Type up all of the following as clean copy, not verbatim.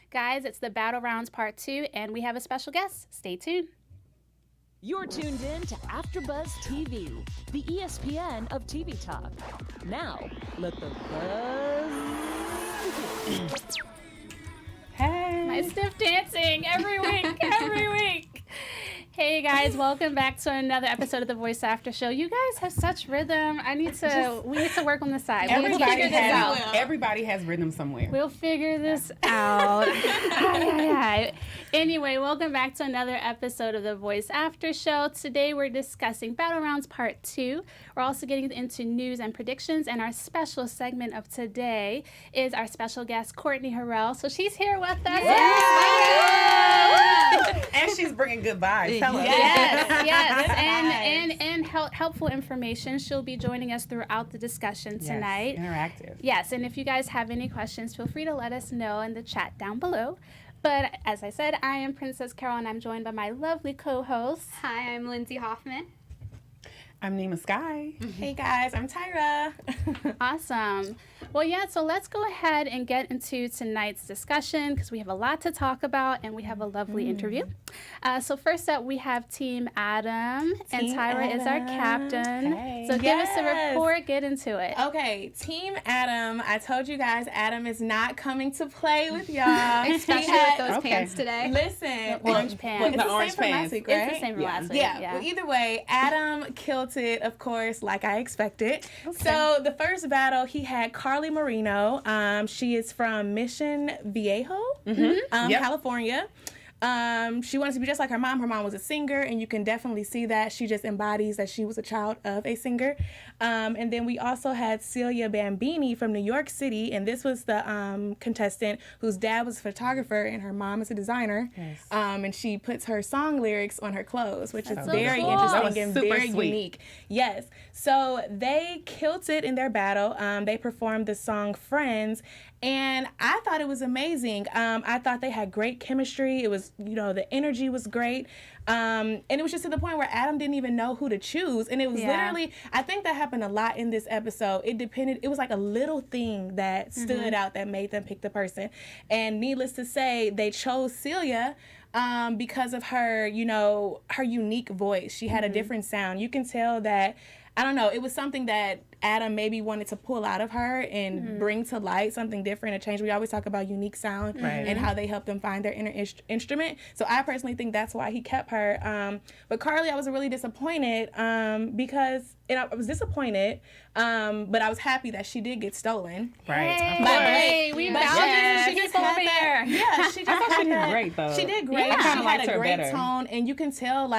Guys, it's the Battle Rounds Part 2, and we have a special guest. Stay tuned. You're tuned in to AfterBuzz TV, the ESPN of TV talk. Now, let the buzz begin. Hey. My stiff dancing every week. Hey guys, welcome back to another episode of the Voice After Show. You guys have such rhythm. We need to work on the side. Everybody has rhythm somewhere. We'll figure this out. Anyway, welcome back to another episode of the Voice After Show. Today we're discussing Battle Rounds Part 2. We're also getting into news and predictions, and our special segment of today is our special guest, Courtney Harrell. So she's here with us. And she's bringing good vibes. And helpful information. She'll be joining us throughout the discussion tonight. Interactive. Yes, and if you guys have any questions, feel free to let us know in the chat down below. But as I said, I am Princess Carroll, and I'm joined by my lovely co-hosts. Hi, I'm Lindsay Hoffman. I'm Neema Skye. Hey guys, I'm Tyra. Awesome. Well, so let's go ahead and get into tonight's discussion because we have a lot to talk about and we have a lovely interview. So first up, we have Team Adam, and Tyra is our captain. Hey. So give us a report, get into it. Okay, Team Adam, I told you guys Adam is not coming to play with y'all. Especially with those pants today. Listen. Orange pants. It's the orange same pants. from last week, right? It's the same from last week. Yeah. Well, either way, Adam killed it, of course, like I expected. Okay. So the first battle, he had Carly Marino. She is from Mission Viejo, California. She wanted to be just like her mom. Her mom was a singer, and you can definitely see that. She just embodies that she was a child of a singer. And then we also had Celia Bambini from New York City, and this was the contestant whose dad was a photographer and her mom is a designer. Yes. And she puts her song lyrics on her clothes, which is very interesting and very unique. Yes. So they killed it in their battle. They performed the song Friends, and I thought it was amazing. I thought they had great chemistry. It was, the energy was great. And it was just to the point where Adam didn't even know who to choose. And it was literally, I think that happened a lot in this episode. It was like a little thing that stood out that made them pick the person. And needless to say, they chose Celia because of her, her unique voice. She had a different sound. You can tell that, I don't know, it was something that Adam maybe wanted to pull out of her and bring to light something different, a change. We always talk about unique sound and how they help them find their inner instrument. So I personally think that's why he kept her. But Carly, I was really disappointed because I was disappointed, but I was happy that she did get stolen. Right. Hey, we found it. She just had that. Yeah, she just she did great, though. She did great. Yeah. She had a great tone, and you can tell,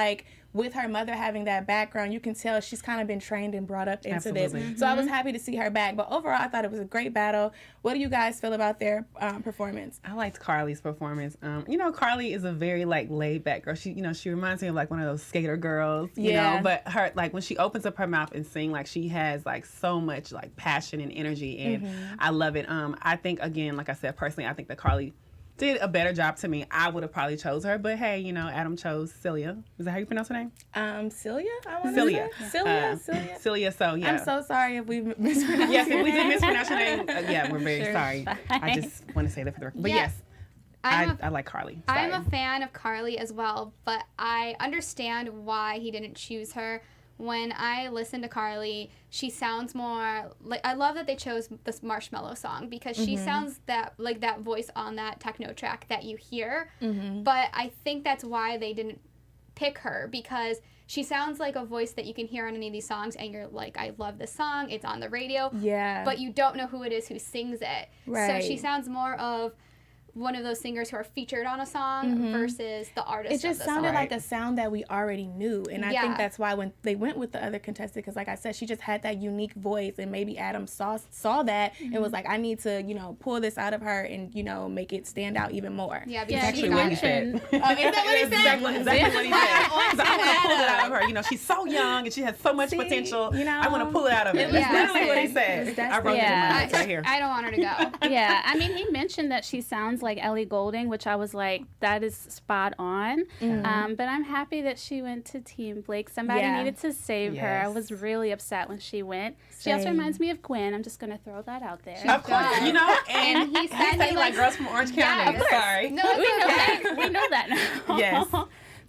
with her mother having that background, you can tell she's kind of been trained and brought up into this. So I was happy to see her back. But overall, I thought it was a great battle. What do you guys feel about their performance? I liked Carly's performance. Carly is a very laid back girl. She, she reminds me of one of those skater girls. You know, but her when she opens up her mouth and sings, she has so much passion and energy, and I love it. I think, again, like I said, personally, I think that Carly did a better job to me. I would have probably chose her, but hey, Adam chose Celia. Is that how you pronounce her name? Celia? Celia. Celia. So, yeah. I'm so sorry if we mispronounced Yes, if we did mispronounce your name, we're very sorry. I just want to say that for the record. But yes, I like Carly. Sorry. I'm a fan of Carly as well, but I understand why he didn't choose her. When I listen to Carly, she sounds more I love that they chose this Marshmallow song because she sounds that voice on that techno track that you hear. But I think that's why they didn't pick her, because she sounds like a voice that you can hear on any of these songs and you're like, I love this song, it's on the radio. Yeah. But you don't know who it is who sings it. Right. So she sounds more of one of those singers who are featured on a song versus the artist. It just of the sounded song. like a sound that we already knew, and I think that's why when they went with the other contestant, because like I said, she just had that unique voice, and maybe Adam saw that and was like, I need to pull this out of her and make it stand out even more. Yeah, because actually what he said. Is that what he said? Exactly what he said. So I want to pull it out of her. She's so young and she has so much potential. I want to pull it out of her. That's literally what he said. I wrote it in my notes right here. I don't want her to go. Yeah, I mean, he mentioned that she sounds sounds like Ellie Goulding, which I was like, that is spot on. But I'm happy that she went to Team Blake. Somebody needed to save her. I was really upset when she went. She also reminds me of Gwen. I'm just going to throw that out there. Of course, you know, and he said he like girls from Orange County. Sorry. No, We know that now. Yes.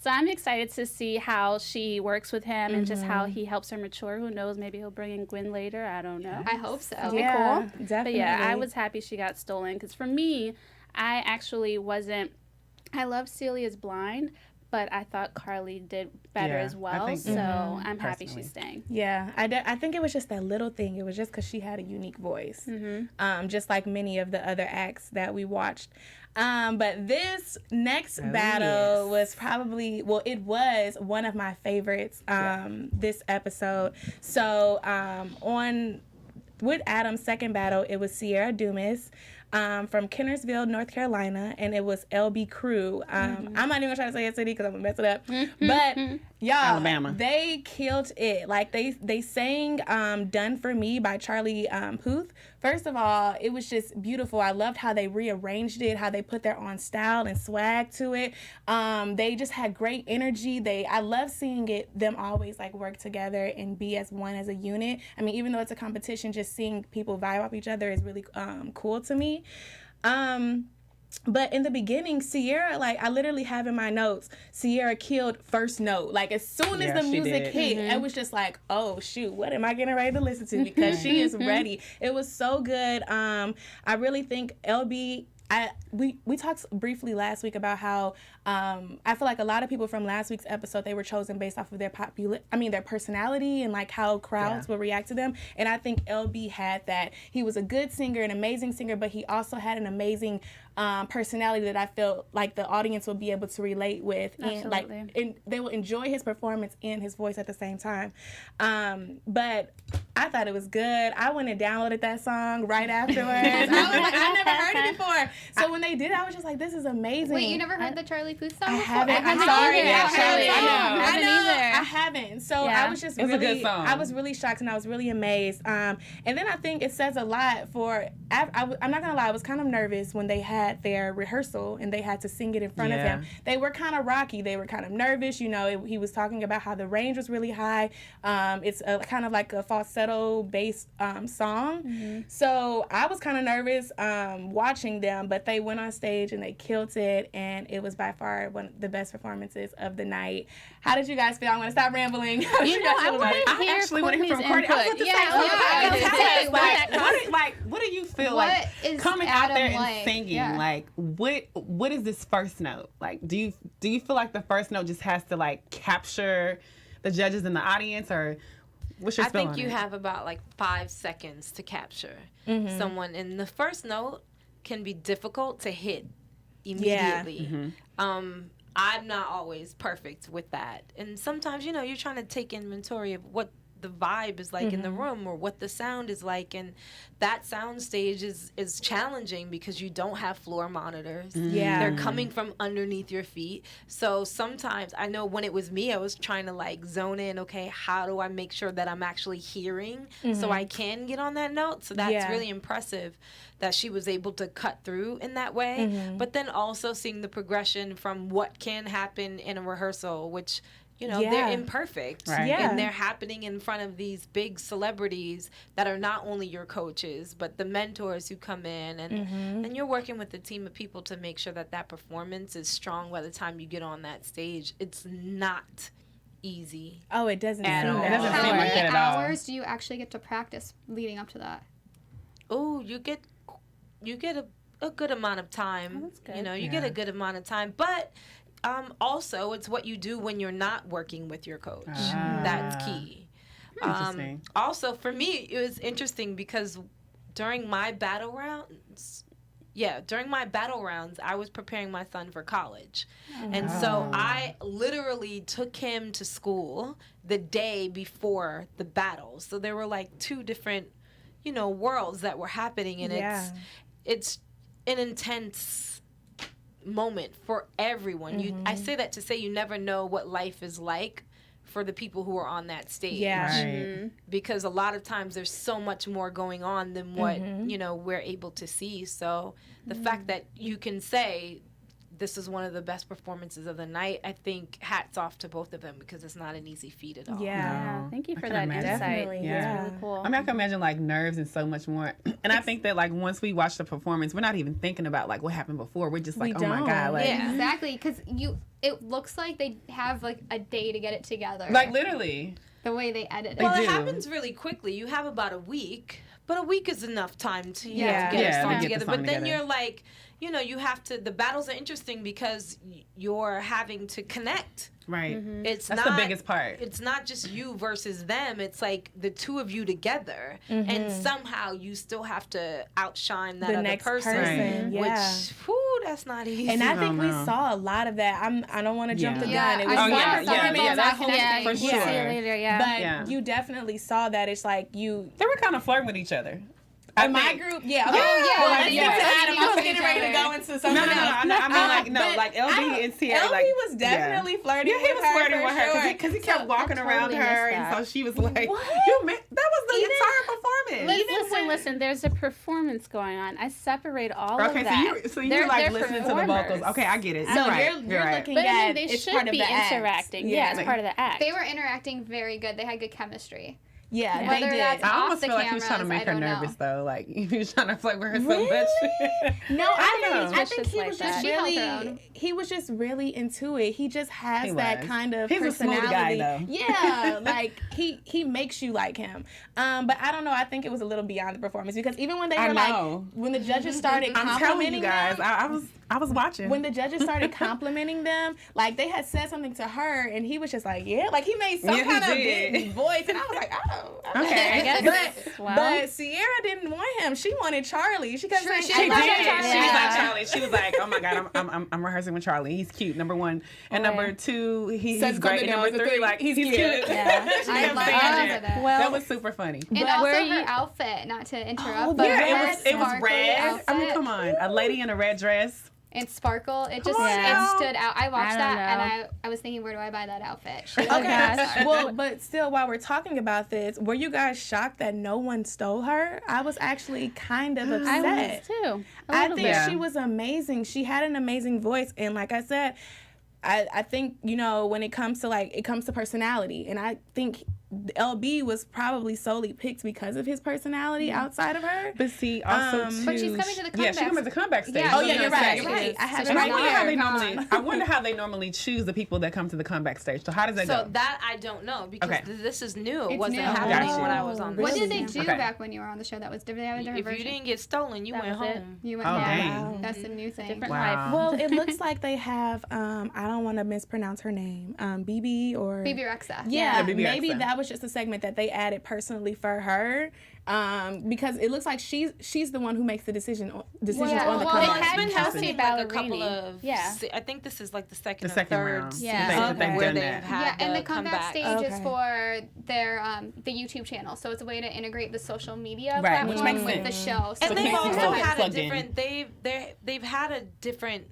So I'm excited to see how she works with him and just how he helps her mature. Who knows? Maybe he'll bring in Gwen later. I don't know. I hope so. Yeah, Cool. definitely. But yeah, I was happy she got stolen because for me, I actually wasn't. I love Celia's Blind, but I thought Carly did better as well. So I'm happy she's staying. Yeah, I think it was just that little thing. It was just because she had a unique voice, just like many of the other acts that we watched. But this next battle was probably, it was one of my favorites this episode. So with Adam's second battle, it was Sierra Dumas from Kennersville, North Carolina, and it was LB Crew. I'm not even gonna try to say a city because I'm gonna mess it up. But y'all, Alabama. They killed it. Like they sang "Done for Me" by Charlie Puth. First of all, it was just beautiful. I loved how they rearranged it, how they put their own style and swag to it. They just had great energy. I love seeing them always like work together and be as one as a unit. I mean, even though it's a competition, just seeing people vibe off each other is really cool to me. But in the beginning, Sierra, like I literally have in my notes, Sierra killed first note. Like as soon as the music hit, it was just like, oh shoot, what am I getting ready to listen to? Because she is ready. It was so good. I really think LB. We talked briefly last week about how I feel like a lot of people from last week's episode, they were chosen based off of their personality and like how crowds would react to them. And I think LB had that. He was a good singer, an amazing singer, but he also had an amazing personality that I felt like the audience would be able to relate with. Absolutely. And they will enjoy his performance and his voice at the same time. But I thought it was good. I went and downloaded that song right afterwards. I was like, I never heard it before. So when they did it, I was just like, this is amazing. Wait, you never heard the Charlie Puth song before? I haven't. I'm haven't sorry. either, I know. either. I haven't. So Yeah. I was just It's a good song. I was really shocked and I was really amazed. And then I think it says a lot for, I'm not going to lie, I was kind of nervous when they had their rehearsal and they had to sing it in front of him. They were kind of rocky. They were kind of nervous. You know, he was talking about how the range was really high. It's kind of like a falsetto-based song. So I was kind of nervous watching them, but they went on stage and they killed it, and it was by far one of the best performances of the night. How did you guys feel? I'm going to stop rambling. I want to hear Courtney's input. What do you feel What like is coming Adam out there and like? singing? Yeah. Like, what is this first note? Like, do you feel like the first note just has to like capture the judges and the audience, or what's your I spell think on you it? have about like 5 seconds to capture someone, and the first note can be difficult to hit immediately. I'm not always perfect with that, and sometimes you're trying to take inventory of what the vibe is like in the room or what the sound is like, and that sound stage is challenging because you don't have floor monitors. They're coming from underneath your feet. So sometimes, I know when it was me, I was trying to like zone in, okay, how do I make sure that I'm actually hearing so I can get on that note? So that's really impressive that she was able to cut through in that way. But then also seeing the progression from what can happen in a rehearsal, which they're imperfect, and they're happening in front of these big celebrities that are not only your coaches, but the mentors who come in, and you're working with a team of people to make sure that performance is strong by the time you get on that stage. It's not easy. Oh, it doesn't seem At all. that It doesn't How seem like many that at all. hours do you actually get to practice leading up to that? Oh, you get a good amount of time. that's good. You get a good amount of time, but also it's what you do when you're not working with your coach. That's key. Interesting. Also, for me, it was interesting because during my battle rounds, I was preparing my son for college. And so I literally took him to school the day before the battle. So there were like 2 different, worlds that were happening, and it's an intense moment for everyone. I say that to say you never know what life is like for the people who are on that stage. Yeah. Right. Because a lot of times there's so much more going on than what, you know, we're able to see. So the fact that you can say this is one of the best performances of the night, I think hats off to both of them because it's not an easy feat at all. Yeah. Thank you for can that imagine. insight. Definitely, Yeah. It's really cool. I mean, I can imagine like nerves and so much more. And I think that like once we watch the performance, we're not even thinking about like what happened before. We're just like, We oh my don't. God. Like, Yeah. Exactly, because it looks like they have like a day to get it together. like literally. the way they edit it. Well, do. it happens really quickly. You have about a week, but a week is enough time to you Yeah. know, get Yeah, a song to get the together. song But then together. you're like, you know, you have to. The battles are interesting because you're having to connect. Right. It's That's not the biggest part. It's not just you versus them. It's like the two of you together, and somehow you still have to outshine that The other next person. person, yeah. Which, whew, that's not easy. And I think we no. saw a lot of that. I don't want to jump the Yeah. gun. It was I Oh, saw yeah, some yeah, of yeah, those that's connecting. Yeah, for you sure. see it later, yeah. But Yeah. you definitely saw that. It's like you. They were kind of flirting with each other. In my group, yeah. Okay. Yeah. Well, Like, let's yeah. get to Adam. I was Each getting ready to other. go into something No, no, no, else. no, I mean like no, But like LB and Sierra. LB like, was definitely flirting Yeah, he with was her. flirting for with her sure. because he kept walking I around totally her, missed and that. so she was like, What? "You, that was the entire performance." Listen. There's a performance going on. I separate all Okay, of that. so you're They're like listening to the vocals. performers. Okay, I get it. So You're right. you're right. looking But I at mean, they it's should part of be the act. interacting. Yeah, it's part of the act. They were interacting very good. They had good chemistry. Yeah, Whether they did. that's I off almost the feel like he was trying to cameras, make her I don't know. nervous, though. Like he was trying to flirt with her so Really? much. No, I I It's think just he like was that. just She held her really, own. he was just really into it. He just has He that was. kind of He's a smooth personality. guy, though. Yeah, like he makes you like him. But I don't know. I think it was a little beyond the performance because even when they I were know. like, when the judges started I'm telling complimenting you guys, them, I was watching. when the judges started complimenting them, like they had said something to her, and he was just like, yeah, like he made some Yeah, he kind of did. big voice, and I was like, oh, Okay. I guess. But, but Sierra didn't want him. She wanted Charlie. She kept saying, She I did. love She was Charlie. like Charlie. She was like, "Oh my God, I'm rehearsing with Charlie. He's cute. Number one, and Right. number two, he's Says great. something And number else. three, like he's cute." Yeah. She I kept love saying that. that. Well, That was super funny. And But also where her you- outfit, not to interrupt, Oh, but yeah, Yeah, red, it was sparkly red. outfit I mean, come on, a lady in a red dress. and sparkle. It just Come on it now. stood out. I watched I that don't and I was thinking, where do I buy that outfit? She looked Okay. good. Well, but still, while we're talking about this, were you guys shocked that no one stole her? I was actually kind of upset. I was too. A I little think bit. she was amazing. She had an amazing voice, and like I said, I think, you know, when it comes to personality, and I think LB was probably solely picked because of his personality outside of her. But see, also too, But she's coming to the Yeah, she's comeback. coming to the comeback stage. Yeah, Oh, That's yeah, what you're I'm right. saying. You're right. I have And it I right wonder how they here. normally. I wonder how they normally choose the people that come to the comeback stage. So how does that So go? that I don't know because Okay. this is new. It It's wasn't new. happening Gotcha. when I was on the What Really? did they do Okay. back when you were on the show that was different? They had a different If you version. didn't get stolen, you That went was it. home. You went Oh, home. dang. That's the new thing. Different Wow. life. Well, it looks like they have, I don't want to mispronounce her name, BB or... BB Rexa. Yeah, Yeah, BB maybe Rexa. that was just a segment that they added personally for her, because it looks like she's the one who makes the decisions on the Well, comeback. it had been Kelsea happening like a couple Ballerini. of. Yeah. I think this is like the second, The second or third round. season Yeah. They've where done they've that. had Yeah, and the comeback stage is Okay. for their the YouTube channel, so it's a way to integrate the social media Right, which platform makes with the sense. show. So And they've Casey also Pope had a plugged in. different. They've had a different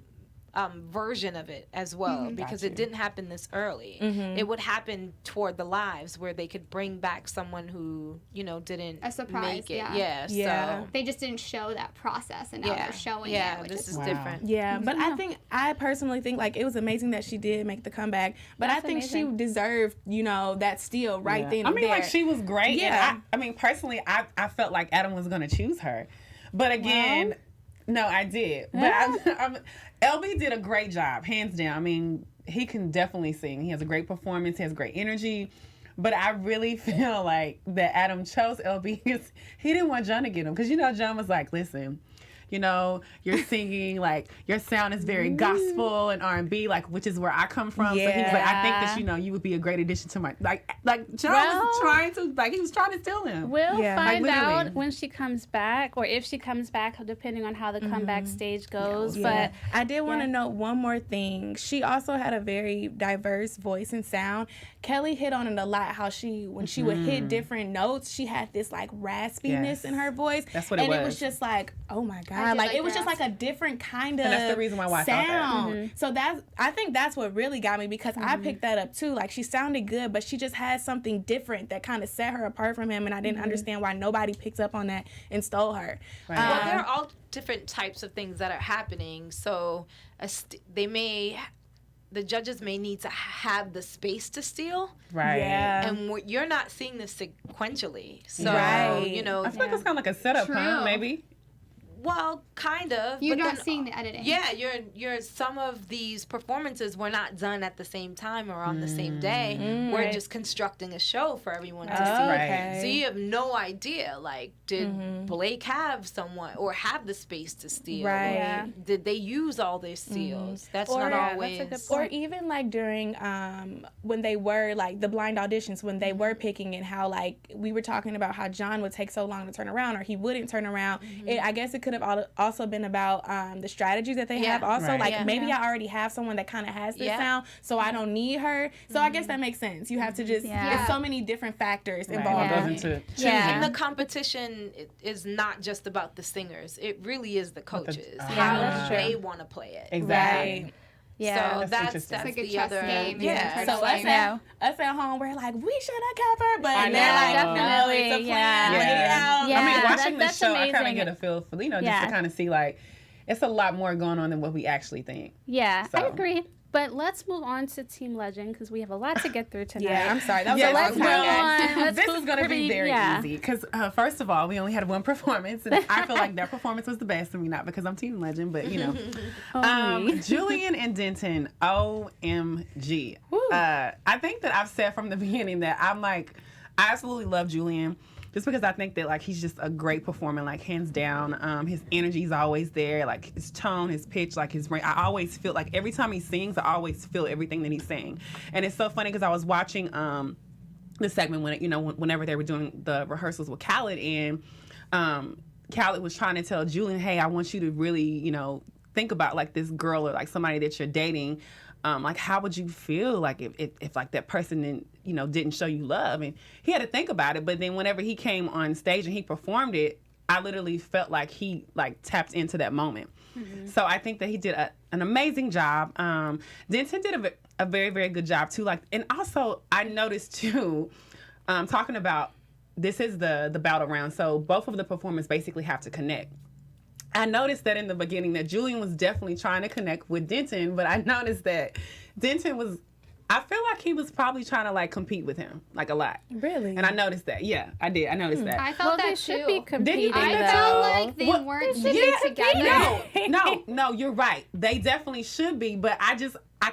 version of it as well because it didn't happen this early. It would happen toward the lives where they could bring back someone who didn't A surprise, make it. yeah. Yeah. So they just didn't show that process, and now they're showing it. Which this is Wow. different. Yeah, but I personally think like it was amazing that she did make the comeback. But That's I think amazing. she deserved, that steal right Yeah. then I and mean, there. like she was great. Yeah. And I mean, personally, I felt like Adam was going to choose her, but again, no, I did. But LB did a great job, hands down. I mean, he can definitely sing. He has a great performance. He has great energy. But I really feel like that Adam chose LB because he didn't want John to get him. Because, John was like, listen, you're singing, like, your sound is very gospel and R&B, like, which is where I come from. So he was like, I think that, you would be a great addition to my, like John was trying to steal him. We'll Yeah. find Like, literally. out when she comes back, or if she comes back, depending on how the comeback stage goes. Yeah. But I did want to note one more thing. She also had a very diverse voice and sound. Kelly hit on it a lot, how when she would hit different notes, she had this like raspiness Yes. in her voice. That's what it and it was. was just like, oh my God. God. Like, it was just like a different kind of and that's the reason why I sound. thought that. So I think that's what really got me, because I picked that up too. Like, she sounded good, but she just had something different that kind of set her apart from him, and I didn't understand why nobody picked up on that and stole her. Well, there are all different types of things that are happening. So the judges may need to have the space to steal. Right. Yeah. And you're not seeing this sequentially. So, you know. I feel like it's kind of like a setup, huh? Maybe. Well, kind of. You're but not then, seeing the editing. Yeah, you're some of these performances were not done at the same time or on the same day. We're just constructing a show for everyone to see. Okay. So you have no idea, like, did Blake have someone or have the space to steal? Right. Yeah. Did they use all their steals? That's not always. That's a good Or even like during when they were like the blind auditions, when they were picking, and how like we were talking about how John would take so long to turn around, or he wouldn't turn around. I guess it could have also been about the strategies that they have also. Right. Like maybe I already have someone that kind of has this sound, so I don't need her. So I guess that makes sense. You have to just, there's so many different factors involved. Goes into choosing. And the competition is not just about the singers. It really is the coaches. How that's they want to play it. Exactly. Right. Yeah. So that's interesting. It's like a the chess other game. Yeah. So us at home, we're like, we should have kept her, but I they're like, know. no, it's a plan. Yeah. Lay it out. Yeah. I mean, watching that's this show, I kind amazing. of get a feel for, just to kind of see, like, it's a lot more going on than what we actually think. Yeah, I So. agree. But let's move on to Team Legend, because we have a lot to get through tonight. Yeah, I'm sorry. That was Yeah, a let's long move time. on. Let's This move is going to be pretty- very yeah. easy because, first of all, we only had one performance, and I feel like their performance was the best. I mean, not because I'm Team Legend, but, Julian and Denton, OMG. I think that I've said from the beginning that I absolutely love Julian. Just because I think that, like, he's just a great performer, like, hands down. His energy's always there, like, his tone, his pitch, like, his range. I always feel, like, every time he sings, I always feel everything that he's saying. And it's so funny because I was watching the segment whenever they were doing the rehearsals with Khalid, and Khalid was trying to tell Julian, hey, I want you to really, think about, like, this girl or, like, somebody that you're dating. Like, how would you feel, like, if like, that person didn't show you love? And he had to think about it. But then whenever he came on stage and he performed it, I literally felt like he, like, tapped into that moment. Mm-hmm. So I think that he did an amazing job. Denton did a very, very good job, too. Like, and also, I noticed, too, talking about, this is the battle round. So both of the performers basically have to connect. I noticed that in the beginning that Julian was definitely trying to connect with Denton, but I noticed that Denton I feel like he was probably trying to, like, compete with him, like, a lot. Really? And I noticed that. Yeah, I did. I noticed that. I felt they that should too. be competing, think I that felt too? like they What- weren't Yeah, together. No, you're right. They definitely should be, but I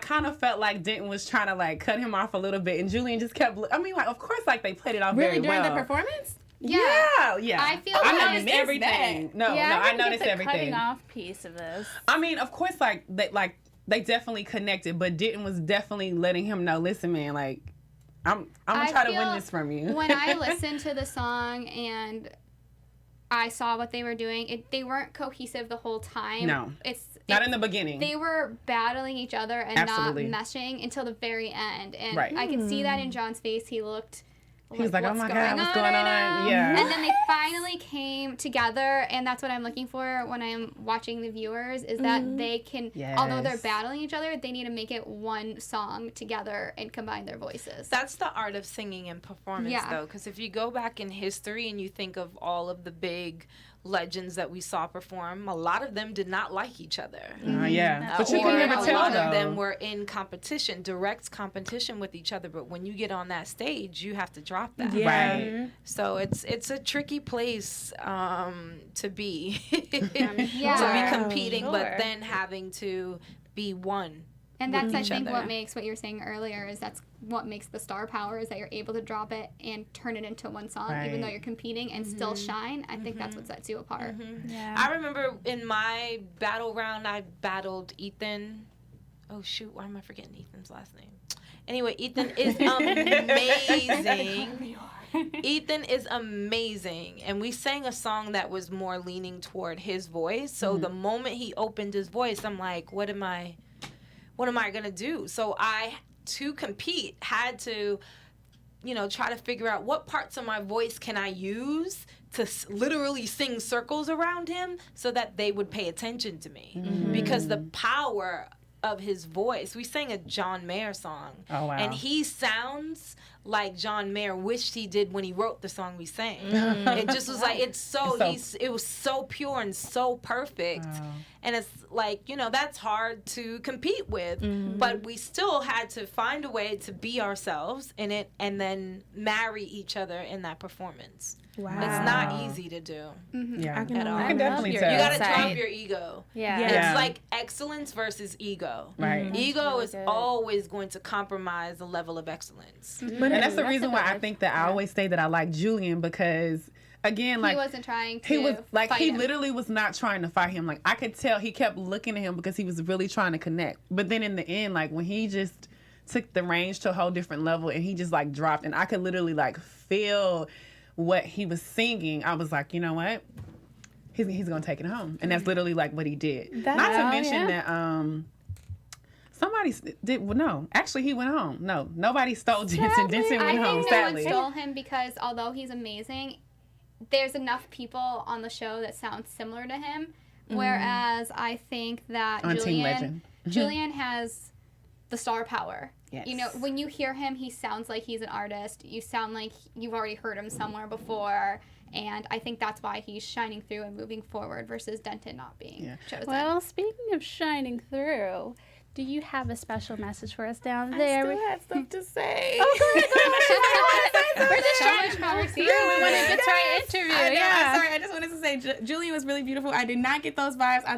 kind of felt like Denton was trying to, like, cut him off a little bit, and Julian just kept, like, of course, like, they played it off Really, very during well. the performance? Yeah. I feel I like noticed everything. No, Yeah, I didn't get noticed the everything. cutting off piece of this. I mean, of course, they definitely connected, but Denton was definitely letting him know, listen, man, like, I'm gonna try to win this from you. When I listened to the song and I saw what they were doing, they weren't cohesive the whole time. No. Not in the beginning. They were battling each other and Absolutely. not meshing until the very end. And Right. I could see that in John's face. He looked He was like, oh what's my going God, what's going right on? now? Yeah. And then they finally came together, and that's what I'm looking for when I'm watching the viewers, is that they can, although they're Yes. battling each other, they need to make it one song together and combine their voices. That's the art of singing and performance, though, because if you go back in history and you think of all of the big legends that we saw perform, a lot of them did not like each other. Yeah. But you Or can never a tell, lot though. of them were in competition, direct competition with each other. But when you get on that stage, you have to drop that. Yeah. Right. So it's a tricky place to be, to Yeah. be competing, Sure. but then having to be one. And that's, with I each think, other. what makes what you're saying earlier is that's what makes the star power, is that you're able to drop it and turn it into one song, even though Right. you're competing and still shine. I think that's what sets you apart. Yeah. I remember in my battle round, I battled Ethan. Oh, shoot. Why am I forgetting Ethan's last name? Anyway, Ethan is amazing. Ethan is amazing. And we sang a song that was more leaning toward his voice. So the moment he opened his voice, I'm like, what am I going to do? So I, to compete, had to, try to figure out what parts of my voice can I use to literally sing circles around him so that they would pay attention to me. Because the power of his voice. We sang a John Mayer song. Oh, wow. And he sounds like John Mayer wished he did when he wrote the song we sang. It just was like, it was so pure and so perfect. Wow. And it's like, you know, that's hard to compete with. But we still had to find a way to be ourselves in it and then marry each other in that performance. Wow. It's not easy to do. Yeah, I can definitely tell. You gotta drop your ego. Yeah. It's like excellence versus ego. Right. Ego is always going to compromise the level of excellence. And that's the reason why I think that I always say that I like Julian, because again, like, he wasn't trying to he was like, fight he him. literally was not trying to fight him. Like, I could tell he kept looking at him because he was really trying to connect. But then in the end, like, when he just took the range to a whole different level and he just like dropped, and I could literally like feel what he was singing, I was like, you know what? He's gonna take it home. And that's literally like what he did. Not to mention that somebody did, well, no, actually he went home. No, nobody stole Denson. Denson went home, I sadly. think no one stole him because although he's amazing, there's enough people on the show that sound similar to him. Whereas I think that On Teen Legend. Julian has the star power. Yes. You know, when you hear him, he sounds like he's an artist. You sound like you've already heard him somewhere before. And I think that's why he's shining through and moving forward versus Denton not being chosen. Well, speaking of shining through, do you have a special message for us down there? I still had stuff to say. We're just trying to conversation. We want to get to our interview. I know, Yeah. I'm sorry. I just wanted to say Julian was really beautiful. I did not get those vibes. I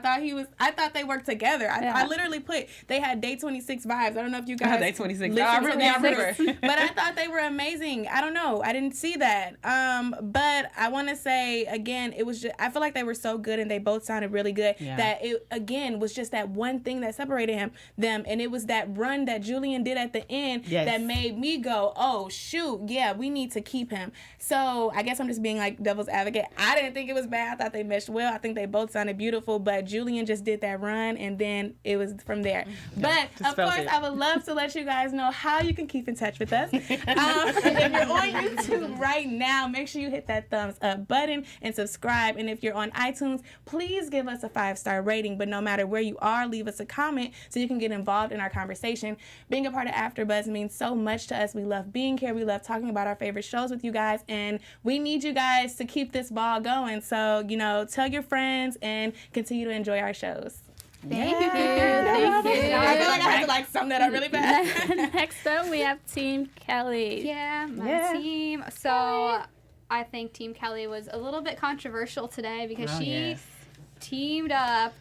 thought they worked together. I literally they had Day 26 vibes. I don't know if you guys Day 26. listened to that. remember. But I thought they were amazing. I don't know. I didn't see that. But I want to say again, it was just, I feel like they were so good and they both sounded really good that it again was just that one thing that separated them, and it was that run that Julian did at the end that made me go, oh shoot, yeah, we need to keep him. So I guess I'm just being like devil's advocate. I didn't think it was bad. I thought they meshed well. I think they both sounded beautiful, but Julian just did that run and then it was from there. But of course, I would love to let you guys know how you can keep in touch with us. If you're on YouTube right now, make sure you hit that thumbs up button and subscribe. And if you're on iTunes, please give us a 5-star rating. But no matter where you are, leave us a comment so you can get involved in our conversation. Being a part of AfterBuzz means so much to us. We love being here. We love talking about our favorite shows with you guys, and we need you guys to keep this ball going. So, you know, tell your friends and continue to enjoy our shows. Thank you. Thank you. I feel like I had to like sum that up really fast. Next up, we have Team Kelly. Yeah, my team. So I think Team Kelly was a little bit controversial today because she teamed up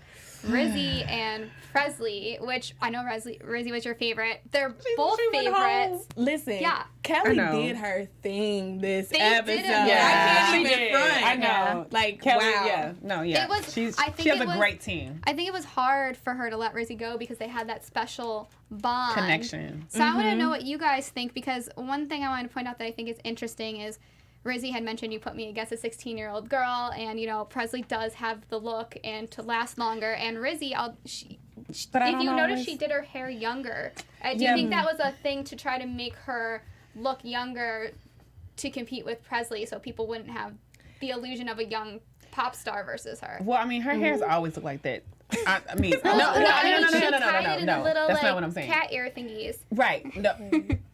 Rizzy and Presley, which I know Rizzy was your favorite. They're both favorites. Listen, Yeah. Kelly did her thing this They episode. did it. I Yeah. can't even front. I know. Like, Kelly, wow. It was, she has a great team. I think it was hard for her to let Rizzy go because they had that special bond. Connection. So I want to know what you guys think, because one thing I wanted to point out that I think is interesting is Rizzy had mentioned you put me against a 16-year-old girl, and, you know, Presley does have the look and to last longer. And Rizzy, if you notice, she did her hair younger. Do you think that was a thing to try to make her look younger to compete with Presley so people wouldn't have the illusion of a young pop star versus her? Well, I mean, her hair's always looked like that. I mean, no. That's not what I'm saying. Cat ear thingies. Right. No,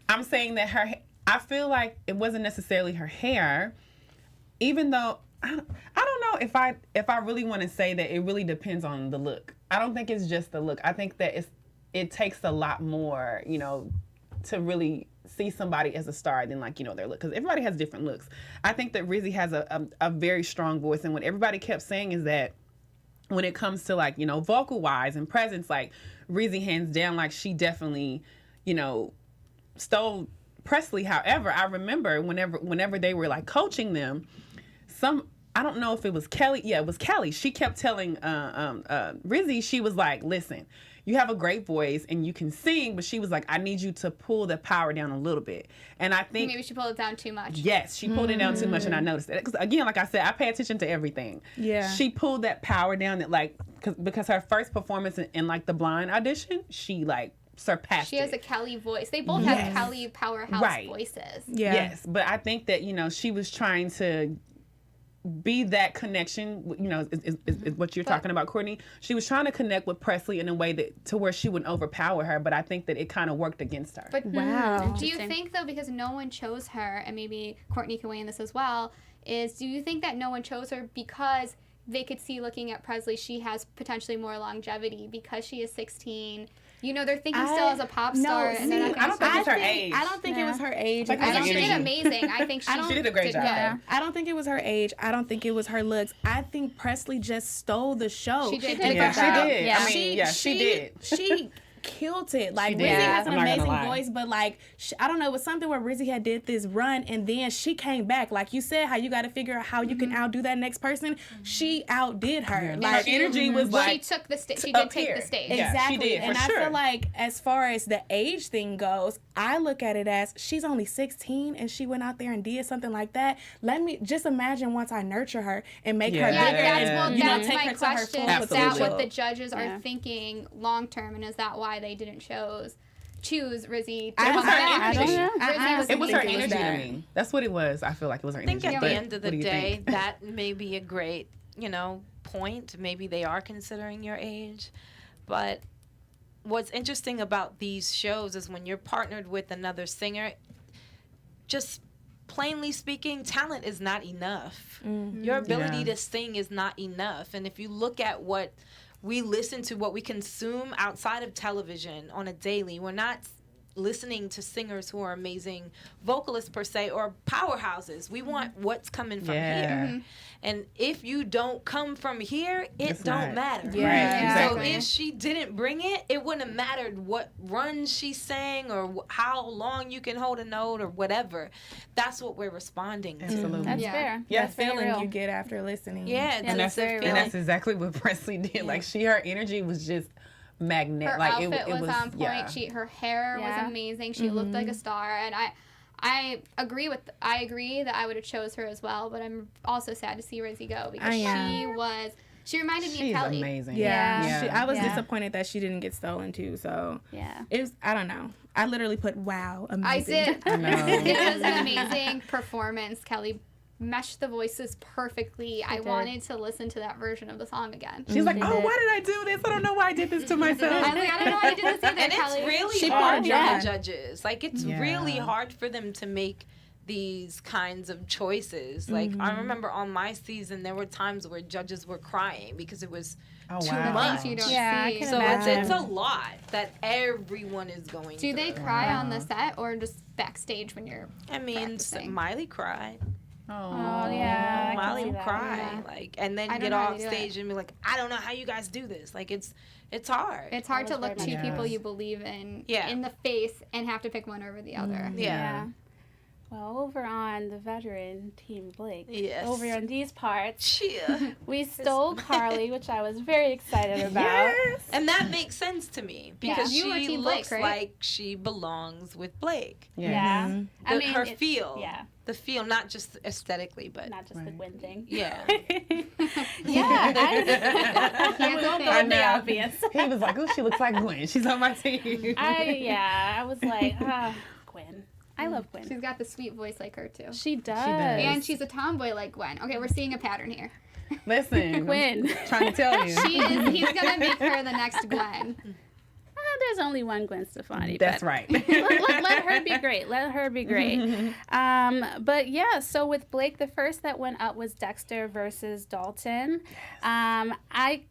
I'm saying that I feel like it wasn't necessarily her hair, even though I don't know if I really want to say that it really depends on the look. I don't think it's just the look. I think that it takes a lot more, you know, to really see somebody as a star than, like, you know, their look, because everybody has different looks. I think that Rizzy has a very strong voice, and what everybody kept saying is that when it comes to, like, you know, vocal wise and presence, like, Rizzy hands down, like, she definitely, you know, stole Presley. However, I remember whenever they were like coaching them, I don't know if it was Kelly. Yeah, it was Kelly. She kept telling Rizzy, she was like, listen, you have a great voice and you can sing, but she was like, I need you to pull the power down a little bit. And I think maybe she pulled it down too much. Yes, she pulled it down too much, and I noticed it. Because again, like I said, I pay attention to everything. Yeah. She pulled that power down that, like, because her first performance in like the blind audition, she like surpassed She has it. a Kelly voice. They both have Kelly powerhouse voices. Yeah. Yes, but I think that, you know, she was trying to be that connection, you know, is what you're talking about, Courtney. She was trying to connect with Presley in a way that to where she wouldn't overpower her, but I think that it kind of worked against her. But wow. do you think, though, because no one chose her, and maybe Courtney can weigh in this as well, do you think that no one chose her because they could see, looking at Presley, she has potentially more longevity because she is 16? You know, they're thinking still as a pop star. No, and they're not I don't think it's her age. I don't think it was her age. Like, I think she did amazing. I think she did a great job. Yeah. I don't think it was her age. I don't think it was her looks. I think Presley just stole the show. She did. Yeah, she did. Yeah. I mean, she did. She killed it. Like, did. Rizzy has an I'm not gonna amazing lie. voice, but like, I don't know, it was something where Rizzy had did this run and then she came back. Like you said, how you got to figure out how you can outdo that next person. She outdid her. Yeah. Like, Her energy was she like took the stage. She up did take here. the stage. Yeah, exactly. she did, for and I sure. feel like as far as the age thing goes, I look at it as she's only 16 and she went out there and did something like that. Let me just imagine once I nurture her and make her Yeah. Yeah, bigger and that's take my her to her question. full Is that Absolutely. what the judges Yeah. are thinking long term, and is that why they didn't choose Rizzy? It was her I don't energy. know. Rizzy was It was her think it was energy to that. me. That's what it was. I feel like it was her I think energy. at But the end of the what do you day, think? that may be a great, point. Maybe they are considering your age. But what's interesting about these shows is when you're partnered with another singer, just plainly speaking, talent is not enough. Your ability Yeah. to sing is not enough. And if you look at what we listen to, what we consume outside of television on a daily, we're not listening to singers who are amazing vocalists per se or powerhouses. We want what's coming from Yeah. here. And if you don't come from here, it It's don't not. matter. Yeah. Right, So exactly. if she didn't bring it, it wouldn't have mattered what run she sang or how long you can hold a note or whatever. That's what we're responding to. Absolutely. That's Yeah. fair. Yeah. That's very feeling real. you get after listening. Yeah, And that's very real. And that's exactly what Presley did. Like her energy was just magnetic. Her Like outfit it was on point. Yeah. Her hair Yeah. was amazing. She looked like a star, and I agree that I would have chose her as well. But I'm also sad to see Rizzy go because she reminded me She's of Kelly. amazing. Yeah. Yeah. I was Yeah. disappointed that she didn't get stolen too. So Yeah. it was, I don't know. I literally put wow, I amazing. did. I know. It was an amazing performance. Kelly meshed the voices perfectly. I did. wanted to listen to that version of the song again. She's like, She oh, did. why did I do this? I don't know why I did this to myself. I was like, I don't know why you did this either, And Kelly. it's really She hard poured for John. the judges. Like, it's Yeah. really hard for them to make these kinds of choices. Like, I remember on my season, there were times where judges were crying because it was Oh, too wow. much. Things you don't Yeah, I see. can So imagine. it's a lot that everyone is going Do through. they cry on the set or just backstage when you're I mean, practicing? Miley cried. Oh, yeah. I can Miley see would that, cry, yeah. like, and then I don't get know how off they do stage and be like, I don't know how you guys do this. Like, it's hard. It's hard to That was look very two much people yes. you believe in Yeah. in the face and have to pick one over the other. yeah. Well, over on the veteran team, Blake. Yes. Over on these parts, Cheer. we stole Carly, which I was very excited about. Yes. And that makes sense to me because You were she Team Blake, looks right? like she belongs with Blake. Yes. Yeah. I mean, Her it- feel. Yeah. The feel, not just aesthetically, but Not just the Gwen thing. yeah. Yeah. Here's the We'll thing. go with the know. obvious. He was like, oh, she looks like Gwen. She's on my team. I was like, Gwen. I love Gwen. She's got the sweet voice like her too. She does. And she's a tomboy like Gwen. Okay, we're seeing a pattern here. Listen. Gwen. I'm trying to tell you. He's gonna make her the next Gwen. There's only one Gwen Stefani. That's but right. let her be great. Let her be great. But yeah, so with Blake, the first that went up was Dexter versus Dalton. I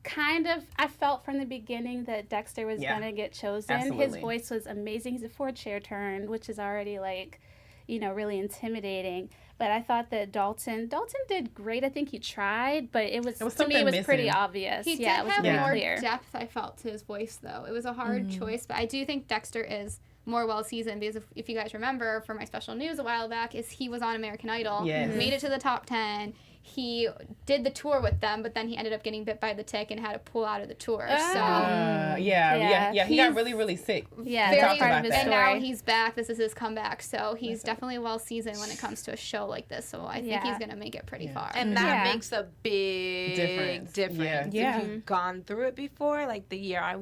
felt from the beginning that Dexter was Yeah. gonna get chosen. His Absolutely. voice was amazing. He's a 4-chair turn, which is already like, really intimidating. But I thought that Dalton did great. I think he tried, but it was to me something it was pretty missing. obvious. He it did was have very more clear. depth, I felt, to his voice, though. It was a hard choice, but I do think Dexter is more well-seasoned because if you guys remember from my special news a while back, is he was on American Idol, Yes. made it to the top 10. He did the tour with them, but then he ended up getting bit by the tick and had to pull out of the tour. Yeah. Yeah. He got He's- really, really sick. Yeah, We that's talked part about of his that. and now story. he's back. This is his comeback, so he's definitely well-seasoned when it comes to a show like this. So I think Yeah. he's going to make it pretty far. And that Yeah. makes a big Difference. Yeah. If you've gone through it before, like the year I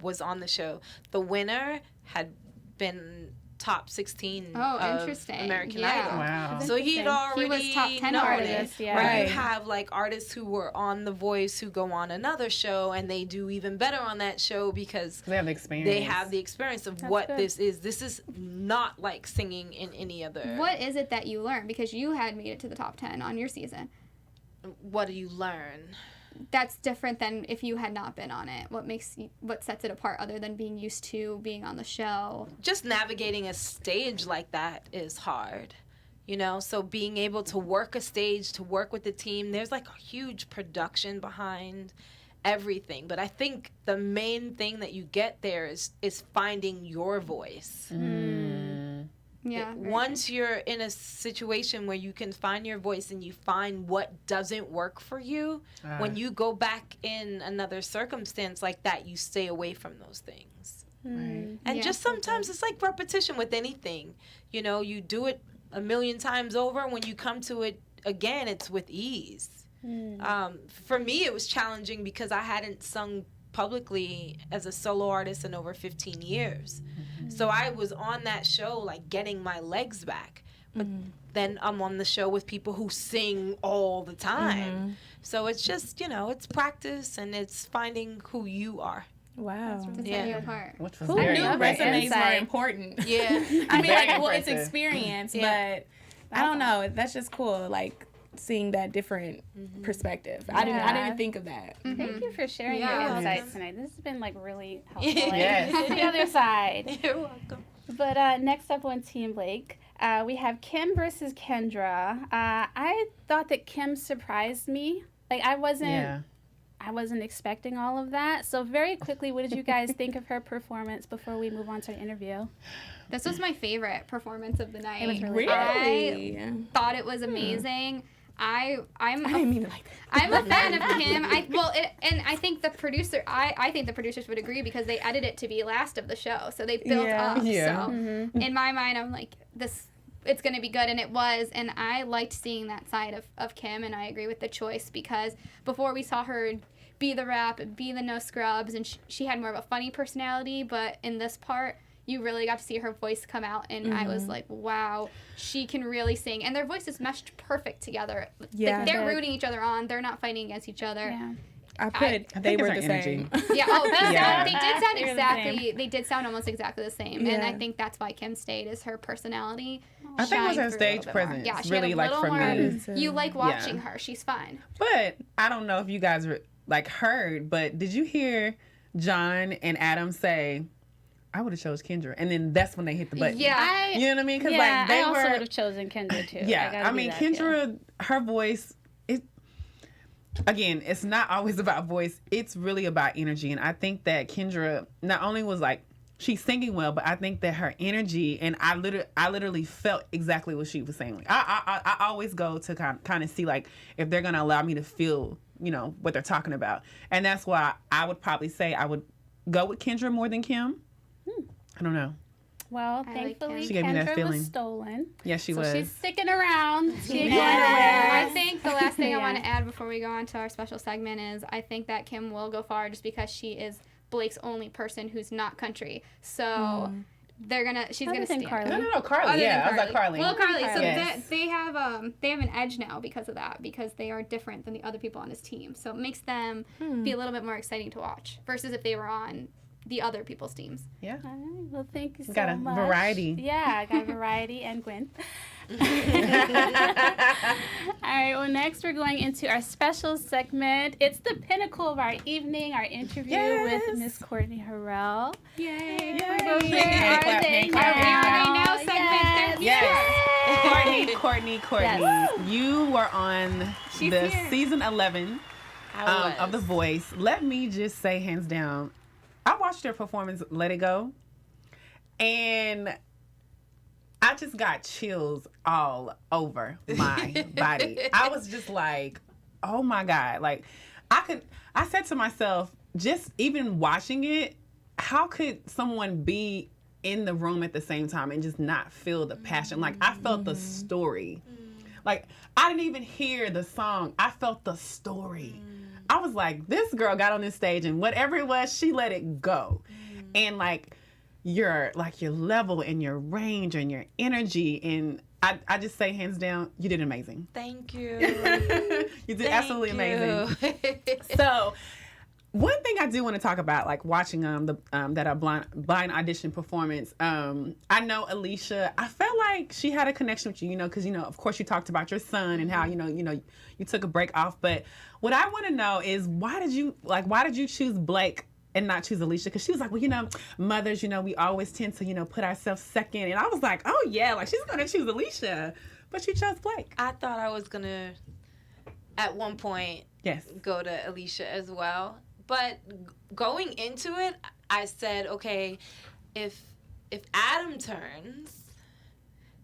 was on the show, the winner had been top 16 Oh, of interesting. American Yeah. Idol. Wow. So he'd already was top 10 known artist, it. yeah. Or Right. you have like artists who were on The Voice who go on another show and they do even better on that show because They have the experience. they have the experience of what good. this is. This is not like singing in any other. What is it that you learned? Because you had made it to the top 10 on your season. What do you learn? That's different than if you had not been on it. What sets it apart other than being used to being on the show? Just navigating a stage like that is hard. You know, so being able to work a stage, to work with the team, there's like a huge production behind everything. But I think the main thing that you get there is finding your voice. Yeah. very Once you're in a situation where you can find your voice and you find what doesn't work for you, when you go back in another circumstance like that, you stay away from those things. Right. And Yeah, just sometimes it's like repetition with anything. You know, you do it a million times over. When you come to it again, it's with ease. For me, it was challenging because I hadn't sung publicly as a solo artist in over 15 years. So I was on that show, like, getting my legs back. But then I'm on the show with people who sing all the time. So it's just, you know, it's practice and it's finding who you are. Wow. to set Yeah. you apart. Which was Who very knew Okay. resumes were Insight. important? Yeah. I mean, Very like, well, it's impressive. experience, Yeah. but I don't know. That's just cool. Like seeing that different perspective. I didn't even think of that. Thank you for sharing Yeah. your Yes. insights tonight. This has been like really helpful. Yes. Like, the other side. You're welcome. But next up on Team Blake, we have Kim versus Kendra. I thought that Kim surprised me. Like I wasn't expecting all of that. So very quickly, what did you guys think of her performance before we move on to the interview? This was my favorite performance of the night. It was really Really? I thought it was amazing. I'm I didn't mean it like that. I'm a fan of Kim. And I think the producer. I think the producers would agree because they edited it to be last of the show, so they built Yeah. up. Yeah. So in my mind, I'm like, it's gonna be good, and it was. And I liked seeing that side of Kim, and I agree with the choice because before we saw her be the rap and be the no scrubs, and she had more of a funny personality, but in this part, you really got to see her voice come out, and I was like, wow, she can really sing. And their voices meshed perfect together. Yeah. Like, they're rooting each other on. They're not fighting against each other. Yeah. I think they were it's the our same. Yeah, oh, Yeah. they did sound They were the exactly, they did sound almost exactly the same. And Yeah. I think that's why Kim stayed, is her personality. I think it was shined her through a stage little bit more. presence. Yeah, she really, had a like, little for more, me. you like watching her. She's fun. But I don't know if you guys heard, but did you hear John and Adam say, I would have chose Kendra, and then that's when they hit the button. Yeah. You know what I mean? Because Yeah, like they I also were. would have chosen Kendra too. Yeah, I mean Kendra, her voice. Again, it's not always about voice. It's really about energy, and I think that Kendra not only was like she's singing well, but I think that her energy, and I literally felt exactly what she was saying. Like, I always go to kind of see like if they're gonna allow me to feel, you know, what they're talking about, and that's why I would probably say I would go with Kendra more than Kim. I don't know. Well, I like thankfully, Kim. She gave me that Kendra feeling. was stolen. Yeah, she So was. she's sticking around. She ain't going I nowhere. think the last thing I Yeah. want to add before we go on to our special segment is I think that Kim will go far just because she is Blake's only person who's not country. So she's Other gonna than stand. Carly. No, Carly. Other Yeah, I than was like Carly. Well, Carly. So Yes. they have an edge now because of that, because they are different than the other people on his team. So it makes them be a little bit more exciting to watch versus if they were on the other people's teams. Yeah. All right, well, thank you so Got a much. variety. Yeah, I got a variety and Gwen. All right, well, next we're going into our special segment. It's the pinnacle of our evening, our interview with Miss Courtney Harrell. Yay! We're doing Hand our clap, day hand clap, hand now. clap. segment. Yes. Courtney, Yes. you were on the here. season 11 of The Voice. Let me just say, hands down, I watched your performance, Let It Go, and I just got chills all over my body. I was just like, oh my God. Like, I said to myself, just even watching it, how could someone be in the room at the same time and just not feel the passion? Like, I felt the story. Like, I didn't even hear the song. I felt the story. I was like, this girl got on this stage and whatever it was, she let it go. And like, your level and your range and your energy. And I just say, hands down, you did amazing. Thank you. You did absolutely amazing. So, one thing I do want to talk about, like watching that blind audition performance. I know Alicia. I felt like she had a connection with you, because of course you talked about your son and how you took a break off. But what I want to know is why did you choose Blake and not choose Alicia? Because she was like, well, mothers, we always tend to put ourselves second. And I was like, oh yeah, like she's gonna choose Alicia, but you chose Blake. I thought I was gonna, at one point, go to Alicia as well. But going into it, I said, okay, if Adam turns,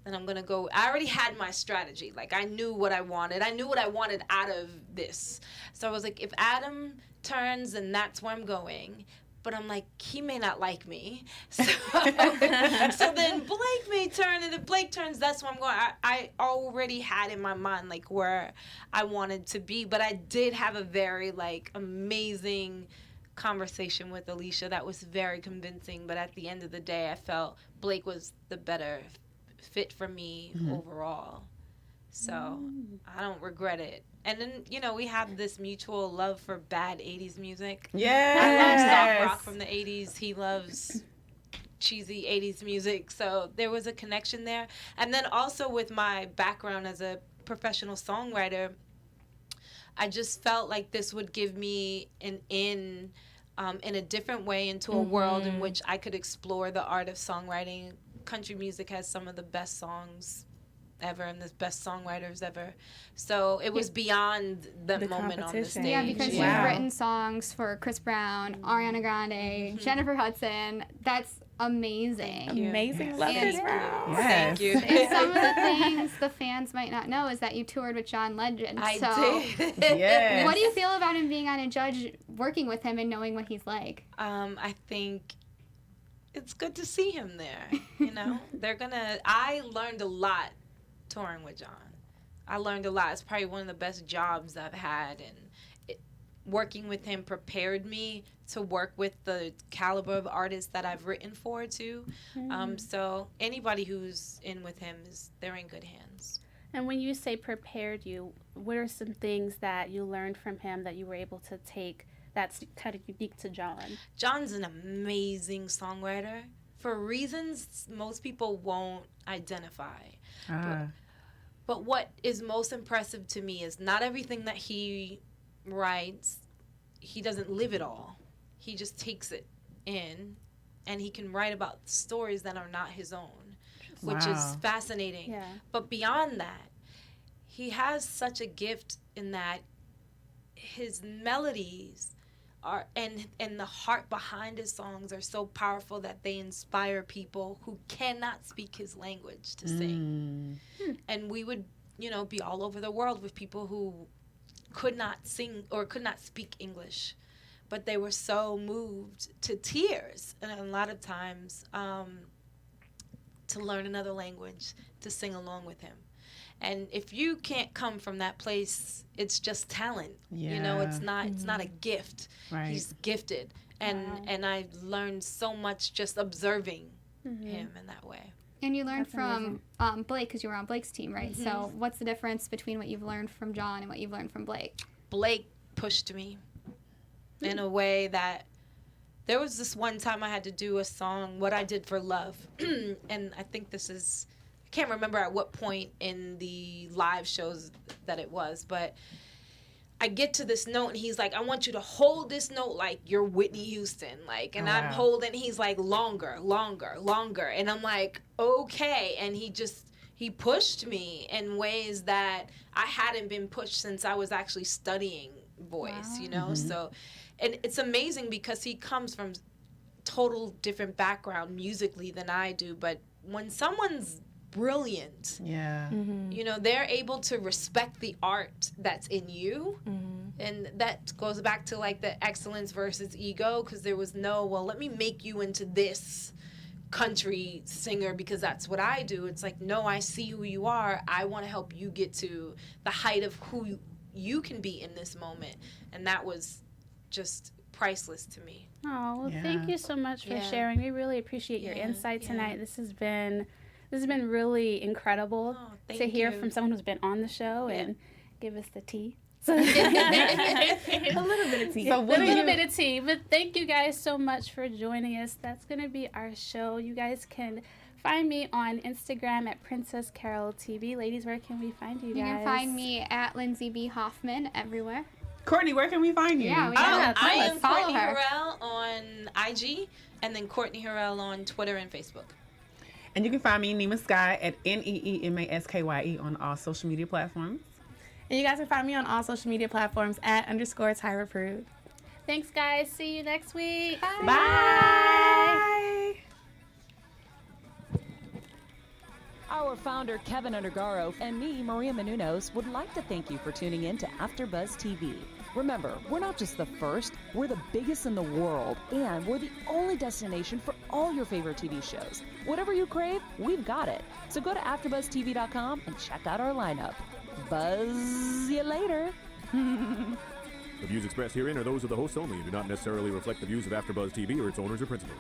then I'm going to go. I already had my strategy. Like, I knew what I wanted. I knew what I wanted out of this. So I was like, if Adam turns, then that's where I'm going. But I'm like, he may not like me. So then Blake may turn, and if Blake turns, that's where I'm going. I already had in my mind, like, where I wanted to be. But I did have a very, amazing conversation with Alicia that was very convincing. But at the end of the day, I felt Blake was the better fit for me overall. So I don't regret it. And then, we have this mutual love for bad 80s music. Yes. I love soft rock from the 80s. He loves cheesy 80s music. So there was a connection there. And then also with my background as a professional songwriter, I just felt like this would give me an in a different way into a world in which I could explore the art of songwriting. Country music has some of the best songs ever and the best songwriters ever. So it was beyond the moment on the stage. Yeah, because you've written songs for Chris Brown, Ariana Grande, Jennifer Hudson. That's amazing. Amazing. Love Chris Brown. Yes. Thank you. And some of the things the fans might not know is that you toured with John Legend. I did. Yes. What do you feel about him being on a judge, working with him and knowing what he's like? I think it's good to see him there. I learned a lot touring with John. I learned a lot. It's probably one of the best jobs I've had, and working with him prepared me to work with the caliber of artists that I've written for too. So anybody who's in with him they're in good hands. And when you say prepared you, what are some things that you learned from him that you were able to take that's kind of unique to John? John's an amazing songwriter for reasons most people won't identify. But what is most impressive to me is not everything that he writes, he doesn't live it all. He just takes it in, and he can write about stories that are not his own, which is fascinating. Yeah. But beyond that, he has such a gift in that his melodies are and the heart behind his songs are so powerful that they inspire people who cannot speak his language to sing. And we would, be all over the world with people who could not sing or could not speak English, but they were so moved to tears, and a lot of times to learn another language to sing along with him. And if you can't come from that place, it's just talent. It's not a gift. Right. He's gifted. And I learned so much just observing him in that way. And you learned from Blake because you were on Blake's team, right? So what's the difference between what you've learned from John and what you've learned from Blake? Blake pushed me in a way that there was this one time I had to do a song, What I Did for Love. And I think I can't remember at what point in the live shows that it was, but I get to this note and he's like, I want you to hold this note like you're Whitney Houston. I'm holding, he's like, longer. And I'm like, okay. And he pushed me in ways that I hadn't been pushed since I was actually studying voice, So, and it's amazing because he comes from total different background musically than I do. But when someone's brilliant, they're able to respect the art that's in you, and that goes back to the excellence versus ego, because there was no, well, let me make you into this country singer because that's what I do. It's like, no, I see who you are. I want to help you get to the height of who you can be in this moment. And that was just priceless to me. Oh, well, Yeah. thank you so much for Yeah. sharing. We really appreciate your Yeah, insight yeah. tonight. This has been really incredible Oh, to thank hear you. from someone who's been on the show Yeah. and give us the tea. A little bit of tea. So A what do little you, bit of tea, but thank you guys so much for joining us. That's going to be our show. You guys can find me on Instagram at Princess Carroll TV. Ladies, where can we find you guys? You can find me at Lindsay B. Hoffman everywhere. Courtney, where can we find you? Yeah, we Yeah, I tell am us. Follow Courtney her. Harrell on IG, and then Courtney Harrell on Twitter and Facebook. And you can find me, Neema Skye, at NeemaSkye on all social media platforms. And you guys can find me on all social media platforms at _Tyra Prude. Thanks, guys. See you next week. Bye. Our founder, Kevin Undergaro, and me, Maria Menounos, would like to thank you for tuning in to AfterBuzz TV. Remember, we're not just the first, we're the biggest in the world, and we're the only destination for all your favorite TV shows. Whatever you crave, we've got it. So go to AfterBuzzTV.com and check out our lineup. Buzz you later. The views expressed herein are those of the hosts only and do not necessarily reflect the views of AfterBuzz TV or its owners or principals.